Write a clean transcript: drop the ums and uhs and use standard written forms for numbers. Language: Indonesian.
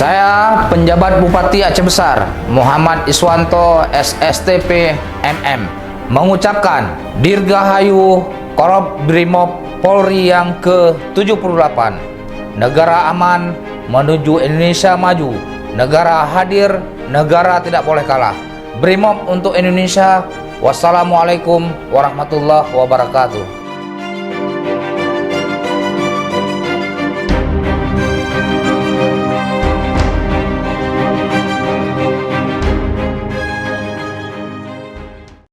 Saya penjabat Bupati Aceh Besar Muhammad Iswanto SSTP MM mengucapkan Dirgahayu Korup Brimob Polri yang ke-78. Negara aman menuju Indonesia maju. Negara hadir, negara tidak boleh kalah. Brimob untuk Indonesia. Wassalamualaikum warahmatullahi wabarakatuh.